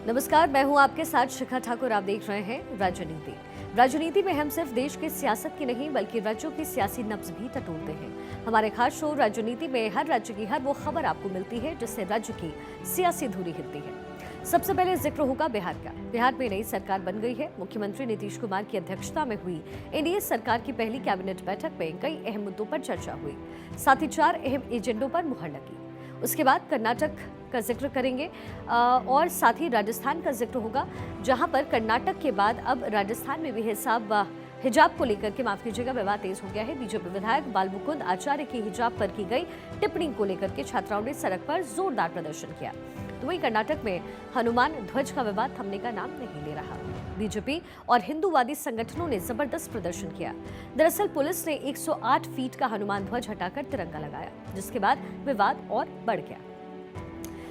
नमस्कार, मैं हूं आपके साथ शिखा ठाकुर। आप देख रहे हैं राजनीति। राजनीति में हम सिर्फ देश की सियासत की नहीं बल्कि राज्यों की सियासी नब्ज भी टटोलते हैं। हमारे खास शो राजनीति में हर राज्य की हर वो खबर आपको मिलती है जिससे राज्य की सियासी धुरी हिलती है। सबसे पहले जिक्र होगा बिहार का। बिहार में नई सरकार बन गई है। मुख्यमंत्री नीतीश कुमार की अध्यक्षता में हुई एनडीए सरकार की पहली कैबिनेट बैठक में कई अहम मुद्दों पर चर्चा हुई, साथ ही 4 अहम एजेंडों पर मुहर लगी। उसके बाद कर्नाटक का जिक्र करेंगे और साथ ही राजस्थान का जिक्र होगा, जहां पर कर्नाटक के बाद अब राजस्थान में भी हिजाब को लेकर के माफ कीजिएगा विवाद तेज हो गया है। बीजेपी विधायक बालमुकुंद आचार्य की हिजाब पर की गई टिप्पणी को लेकर के छात्राओं ने सड़क पर जोरदार प्रदर्शन किया। तो वहीं कर्नाटक में हनुमान ध्वज का विवाद थमने का नाम नहीं ले रहा। बीजेपी और हिंदूवादी संगठनों ने जबरदस्त प्रदर्शन किया। दरअसल पुलिस ने 108 फीट का हनुमान ध्वज हटाकर तिरंगा लगाया, जिसके बाद विवाद और बढ़ गया।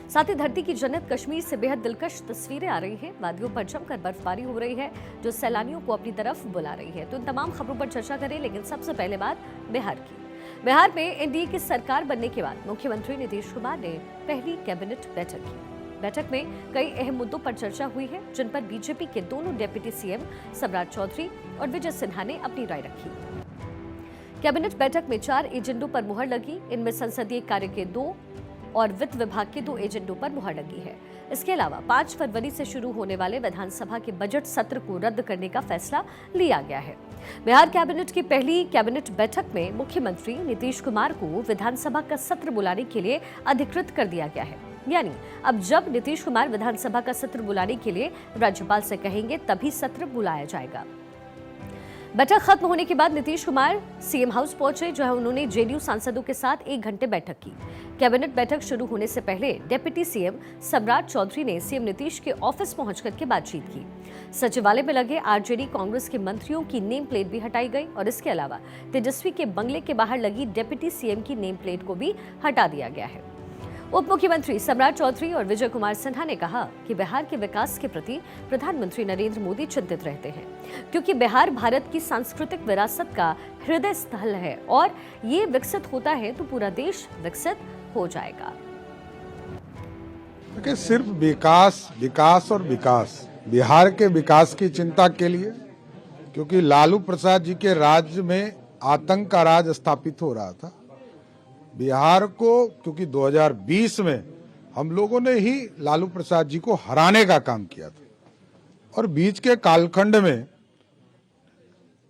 साथ ही धरती की जन्नत कश्मीर से बेहद दिलकश तस्वीरें आ रही हैं। वादियों पर जमकर बर्फबारी हो रही है जो सैलानियों को अपनी तरफ बुला रही है। तो इन तमाम खबरों पर चर्चा करें, लेकिन सबसे पहले बात बिहार की। बिहार में एनडीए की सरकार बनने के बाद मुख्यमंत्री नीतीश कुमार ने पहली कैबिनेट बैठक की। बैठक में कई अहम मुद्दों पर चर्चा हुई है, जिन पर बीजेपी के दोनों डिप्टी सीएम सम्राट चौधरी और विजय सिन्हा ने अपनी राय रखी। कैबिनेट बैठक में 4 एजेंडों पर मुहर लगी। इनमें संसदीय कार्य के 2 और वित्त विभाग के 2 एजेंडों पर मुहर लगी है। इसके अलावा 5 फरवरी से शुरू होने वाले विधानसभा के बजट सत्र को रद्द करने का फैसला लिया गया है। बिहार कैबिनेट की पहली कैबिनेट बैठक में मुख्यमंत्री नीतीश कुमार को विधानसभा का सत्र बुलाने के लिए अधिकृत कर दिया गया है। यानी अब जब नीतीश कुमार विधानसभा का सत्र बुलाने के लिए राज्यपाल से कहेंगे तभी सत्र बुलाया जाएगा। बैठक खत्म होने के बाद नीतीश कुमार सीएम हाउस पहुंचे, जहां उन्होंने जेडीयू सांसदों के साथ 1 घंटे बैठक की। कैबिनेट बैठक शुरू होने से पहले डिप्टी सीएम सम्राट चौधरी ने सीएम नीतीश के ऑफिस पहुंच करके बातचीत की। सचिवालय में लगे आरजेडी कांग्रेस के मंत्रियों की नेम प्लेट भी हटाई गई और इसके अलावा तेजस्वी के बंगले के बाहर लगी डिप्टी सीएम की नेम प्लेट को भी हटा दिया गया है। उप मुख्यमंत्री सम्राट चौधरी और विजय कुमार सिन्हा ने कहा कि बिहार के विकास के प्रति प्रधानमंत्री नरेंद्र मोदी चिंतित रहते हैं, क्योंकि बिहार भारत की सांस्कृतिक विरासत का हृदय स्थल है और ये विकसित होता है तो पूरा देश विकसित हो जाएगा। देखिए, सिर्फ विकास विकास और विकास, बिहार के विकास की चिंता के लिए, क्योंकि लालू प्रसाद जी के राज्य में आतंक का राज स्थापित हो रहा था। बिहार को क्योंकि 2020 में हम लोगों ने ही लालू प्रसाद जी को हराने का काम किया था और बीच के कालखंड में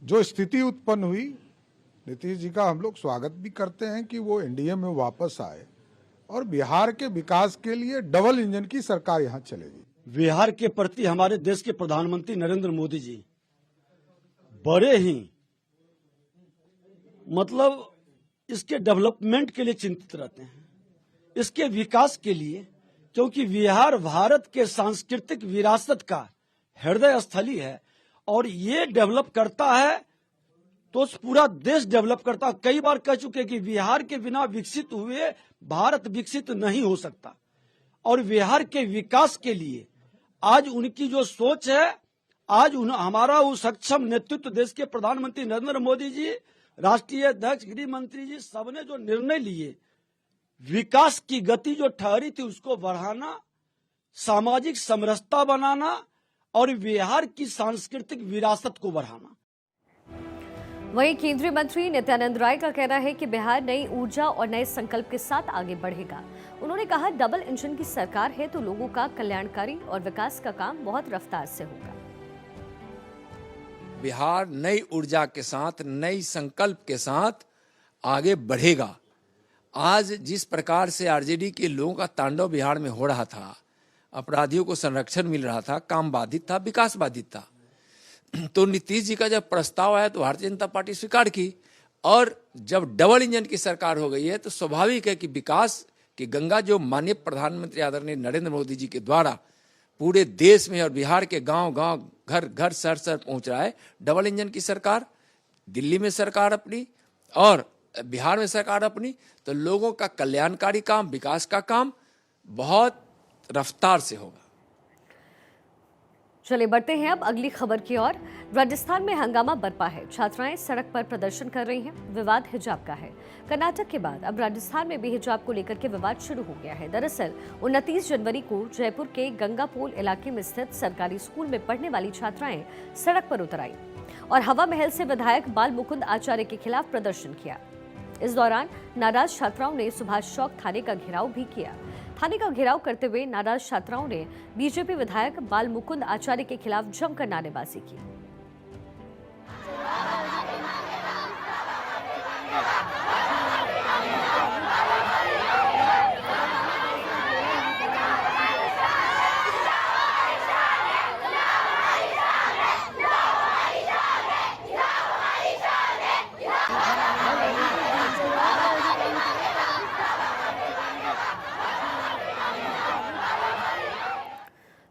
जो स्थिति उत्पन्न हुई, नीतीश जी का हम लोग स्वागत भी करते हैं कि वो एनडीए में वापस आए और बिहार के विकास के लिए डबल इंजन की सरकार यहाँ चलेगी। बिहार के प्रति हमारे देश के प्रधानमंत्री नरेंद्र मोदी जी बड़े ही इसके डेवलपमेंट के लिए चिंतित रहते हैं, इसके विकास के लिए, क्योंकि बिहार भारत के सांस्कृतिक विरासत का हृदय स्थली है और ये डेवलप करता है तो पूरा देश डेवलप करता है। कई बार कह चुके कि बिहार के बिना विकसित हुए भारत विकसित नहीं हो सकता और बिहार के विकास के लिए आज उनकी जो सोच है, आज हमारा वो सक्षम नेतृत्व देश के प्रधानमंत्री नरेंद्र मोदी जी, राष्ट्रीय अध्यक्ष, गृह मंत्री जी, सबने जो निर्णय लिए, विकास की गति जो ठहरी थी उसको बढ़ाना, सामाजिक समरसता बनाना और बिहार की सांस्कृतिक विरासत को बढ़ाना। वहीं केंद्रीय मंत्री नित्यानंद राय का कहना है कि बिहार नई ऊर्जा और नए संकल्प के साथ आगे बढ़ेगा। उन्होंने कहा, डबल इंजन की सरकार है तो लोगों का कल्याणकारी और विकास का काम बहुत रफ्तार से होगा। बिहार नई ऊर्जा के साथ, नई संकल्प के साथ आगे बढ़ेगा। आज जिस प्रकार से आरजेडी के लोगों का तांडव बिहार में हो रहा था, अपराधियों को संरक्षण मिल रहा था, काम बाधित था, विकास बाधित था, तो नीतीश जी का जब प्रस्ताव आया तो भारतीय जनता पार्टी स्वीकार की और जब डबल इंजन की सरकार हो गई है तो स्वाभाविक है कि विकास की गंगा जो माननीय प्रधानमंत्री आदरणीय नरेंद्र मोदी जी के द्वारा पूरे देश में और बिहार के गांव गांव, घर घर, शहर शहर पहुंच रहा है। डबल इंजन की सरकार, दिल्ली में सरकार अपनी और बिहार में सरकार अपनी, तो लोगों का कल्याणकारी काम, विकास का काम बहुत रफ्तार से होगा। चलिए बढ़ते हैं अब अगली खबर की ओर। राजस्थान में हंगामा बरपा है, छात्राएं सड़क पर प्रदर्शन कर रही हैं। विवाद हिजाब का है। कर्नाटक के बाद अब राजस्थान में भी हिजाब को लेकर के विवाद शुरू हो गया है। दरअसल 29 जनवरी को जयपुर के गंगापोल इलाके में स्थित सरकारी स्कूल में पढ़ने वाली छात्राएं सड़क पर उतर आई और हवा महल से विधायक बाल मुकुंद आचार्य के खिलाफ प्रदर्शन किया। इस दौरान नाराज छात्राओं ने सुभाष चौक थाने का घेराव भी किया। थाने का घेराव करते हुए नाराज छात्राओं ने बीजेपी विधायक बाल मुकुंद आचार्य के खिलाफ जमकर नारेबाजी की।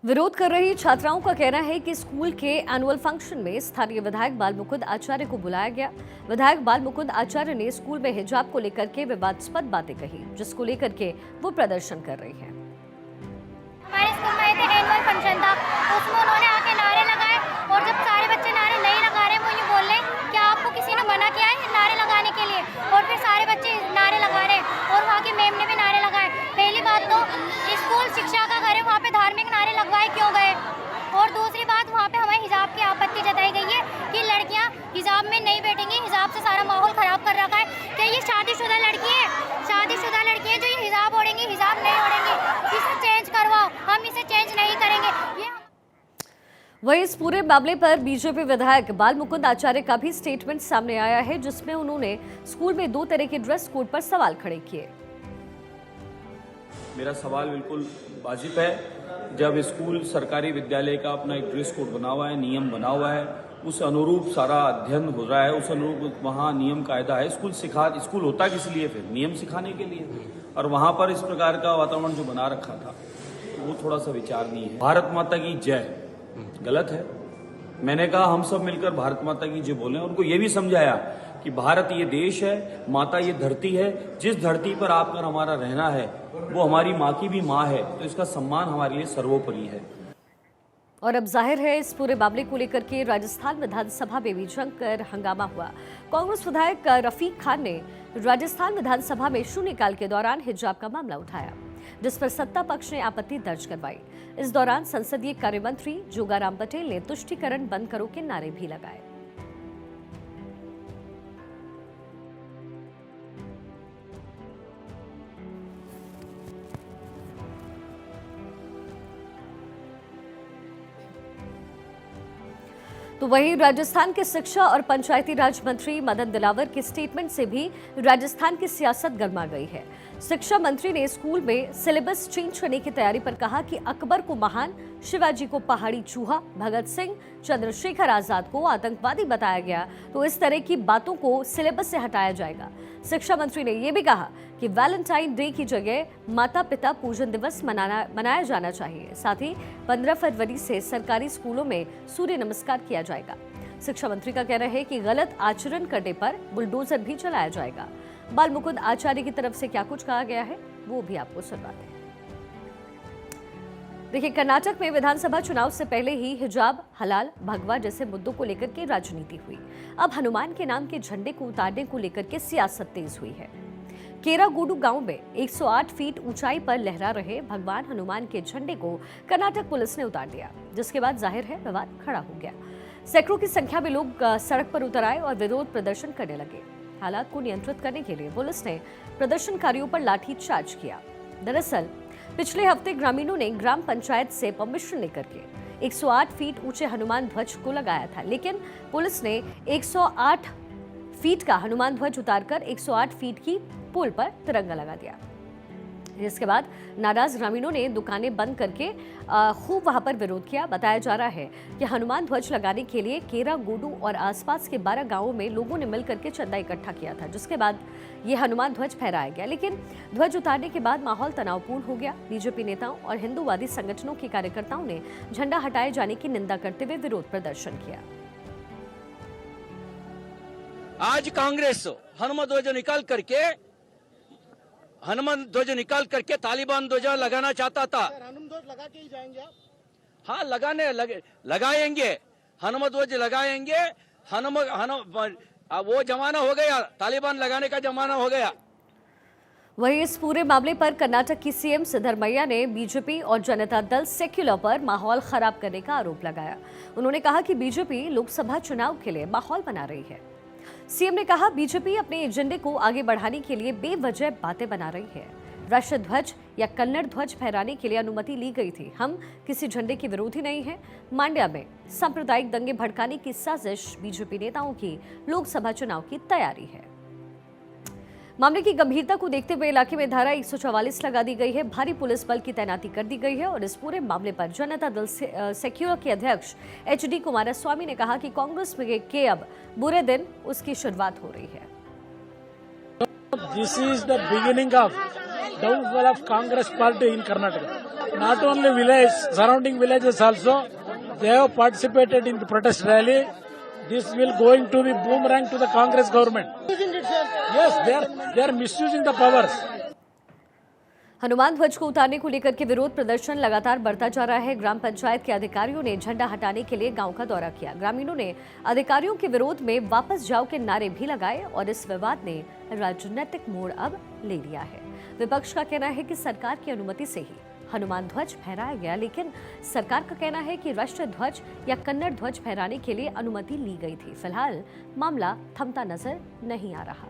विरोध कर रही छात्राओं का कहना है कि स्कूल के एनुअल फंक्शन में स्थानीय विधायक बाल मुकुंद आचार्य को बुलाया गया। विधायक बाल मुकुंद आचार्य ने स्कूल में हिजाब को लेकर के विवादास्पद बातें कही, जिसको लेकर के वो प्रदर्शन कर रही हैं। हमारे स्कूल में एनुअल फंक्शन था, उसमें उन्होंने आके नारे लगाए और जब सारे बच्चे नारे नहीं लगा रहे, वो ये बोल रहे कि आपको किसी ने मना किया है नारे लगाने के लिए, और फिर सारे बच्चे नारे लगा रहे और वहाँ की मैम ने भी नारे लगाए। पहली बात तो स्कूल शिक्षा का घर है, वहाँ पे धार्मिक नारे लगवाए क्यों गए? और दूसरी बात, वहाँ पे हमें हिजाब की आपत्ति जताई गई है कि लड़कियाँ हिजाब में नहीं बैठेंगी, हिजाब से सारा माहौल खराब कर रखा है। क्या ये शादीशुदा लड़की है? शादीशुदा लड़की है जो ये हिजाब ओढ़ेंगी, हिजाब नहीं ओढ़ेंगी, इसे चेंज करवाओ, हम इसे चेंज नहीं करेंगे। वहीं इस पूरे मामले पर बीजेपी विधायक बाल मुकुंद आचार्य का भी स्टेटमेंट सामने आया है, जिसमें उन्होंने स्कूल में 2 तरह के ड्रेस कोड पर सवाल खड़े किए। मेरा सवाल बिल्कुल वाजिब है। जब स्कूल सरकारी विद्यालय का अपना एक ड्रेस कोड बना हुआ है, नियम बना हुआ है, उस अनुरूप सारा अध्ययन हो रहा है, उस अनुरूप वहाँ नियम कायदा है। स्कूल होता किस लिए? फिर नियम सिखाने के लिए। और वहाँ पर इस प्रकार का वातावरण जो बना रखा था वो थोड़ा सा विचारणीय है। भारत माता की जय गलत है। मैंने कहा हम सब मिलकर भारत माता की जय बोलें। उनको ये भी समझाया कि भारत ये देश है, माता ये धरती है, जिस धरती पर आपका हमारा रहना है वो हमारी माँ की भी माँ है, तो इसका सम्मान हमारे लिए सर्वोपरि है। और अब जाहिर है इस पूरे मामले को लेकर के राजस्थान विधानसभा में भी जमकर हंगामा हुआ। कांग्रेस विधायक रफीक खान ने राजस्थान विधानसभा में शून्यकाल के दौरान हिजाब का मामला उठाया, जिस पर सत्ता पक्ष ने आपत्ति दर्ज करवाई। इस दौरान संसदीय कार्य मंत्री जोगाराम पटेल ने तुष्टीकरण बंद करो के नारे भी लगाए। तो वहीं राजस्थान के शिक्षा और पंचायती राज मंत्री मदन दिलावर के स्टेटमेंट से भी राजस्थान की सियासत गर्मा गई है। शिक्षा मंत्री ने स्कूल में सिलेबस चेंज करने की तैयारी पर कहा कि अकबर को महान, शिवाजी को पहाड़ी चूहा, भगत सिंह, चंद्रशेखर आजाद को आतंकवादी बताया गया, तो इस तरह की बातों को सिलेबस से हटाया जाएगा। शिक्षा मंत्री ने यह भी कहा कि वैलेंटाइन डे की जगह माता पिता पूजन दिवस मनाया जाना चाहिए। साथ ही 15 फरवरी से सरकारी स्कूलों में सूर्य नमस्कार किया जाएगा। शिक्षा मंत्री का कहना है कि गलत आचरण करने पर बुलडोजर भी चलाया जाएगा। बाल मुकुंद आचार्य की तरफ से क्या कुछ कहा गया है वो भी आपको सुनवाते हैं। देखिए, कर्नाटक में विधानसभा चुनाव से पहले ही हिजाब, हलाल, भगवा जैसे मुद्दों को लेकर के राजनीति हुई। अब हनुमान के नाम के झंडे को उतारने को लेकर के सियासत तेज हुई है। केरागुडू गांव में 108 फीट ऊंचाई पर लहरा रहे भगवान हनुमान के झंडे को कर्नाटक पुलिस ने उतार दिया, जिसके बाद जाहिर है विवाद खड़ा हो गया। सैकड़ों की संख्या में लोग सड़क पर उतर आए और विरोध प्रदर्शन करने लगे। हालात को नियंत्रित करने के लिए पुलिस ने प्रदर्शनकारियों पर लाठीचार्ज किया। दरअसल पिछले हफ्ते ग्रामीणों ने ग्राम पंचायत से परमिशन लेकर के 108 फीट ऊंचे हनुमान ध्वज को लगाया था, लेकिन पुलिस ने 108 फीट का हनुमान ध्वज उतारकर 108 फीट की पोल पर तिरंगा लगा दिया। जिसके बाद नाराज ग्रामीणों ने दुकानें बंद करके खूब वहां पर विरोध किया। बताया जा रहा है कि हनुमान ध्वज लगाने के लिए केरागुडू और आसपास के 12 गांवों में लोगों ने मिलकर के चंदा इकट्ठा किया था, जिसके बाद ये हनुमान ध्वज फहराया गया। लेकिन ध्वज उतारने के बाद माहौल तनावपूर्ण हो गया। बीजेपी नेताओं और हिंदूवादी संगठनों के कार्यकर्ताओं ने झंडा हटाए जाने की निंदा करते हुए विरोध प्रदर्शन किया। आज कांग्रेस हनुमान ध्वज निकाल करके तालिबान ध्वजा लगाना चाहता था। हनुमान ध्वज लगा के ही जाएंगे आप? हाँ लगाएंगे, हनुमत ध्वज लगाएंगे। वो जमाना हो गया, तालिबान लगाने का जमाना हो गया। वहीं इस पूरे मामले पर कर्नाटक की सीएम सिद्धरमैया ने बीजेपी और जनता दल सेक्युलर पर माहौल खराब करने का आरोप लगाया। उन्होंने कहा कि बीजेपी लोकसभा चुनाव के लिए माहौल बना रही है। सीएम ने कहा बीजेपी अपने एजेंडे को आगे बढ़ाने के लिए बेवजह बातें बना रही है। राष्ट्र ध्वज या कन्नड़ ध्वज फहराने के लिए अनुमति ली गई थी। हम किसी झंडे के विरोधी नहीं हैं। मांड्या में सांप्रदायिक दंगे भड़काने की साजिश बीजेपी नेताओं की लोकसभा चुनाव की तैयारी है। मामले की गंभीरता को देखते हुए इलाके में धारा 144 लगा दी गई है। भारी पुलिस बल की तैनाती कर दी गई है और इस पूरे मामले पर जनता दल सेक्युलर के अध्यक्ष HD कुमारस्वामी ने कहा कि कांग्रेस में के अब बुरे दिन उसकी शुरुआत हो रही है। This is the beginning of downfall of Congress party in Karnataka. Not only village, surrounding villages also, they have participated in the protest rally. This will going to be boomerang to the Congress government. Yes, they are misusing the powers. Hanuman ध्वज को उतारने को लेकर के विरोध प्रदर्शन लगातार बढ़ता जा रहा है। ग्राम पंचायत के अधिकारियों ने झंडा हटाने के लिए गांव का दौरा किया। ग्रामीणों ने अधिकारियों के विरोध में वापस जाओ के नारे भी लगाए और इस विवाद ने राजनीतिक मोड़ अब ले लिया है। विपक्ष का कहना है कि सरकार की अनुमति से ही हनुमान ध्वज फहराया गया, लेकिन सरकार का कहना है कि राष्ट्रीय ध्वज या कन्नड़ ध्वज फहराने के लिए अनुमति ली गई थी। फिलहाल मामला थमता नजर नहीं आ रहा।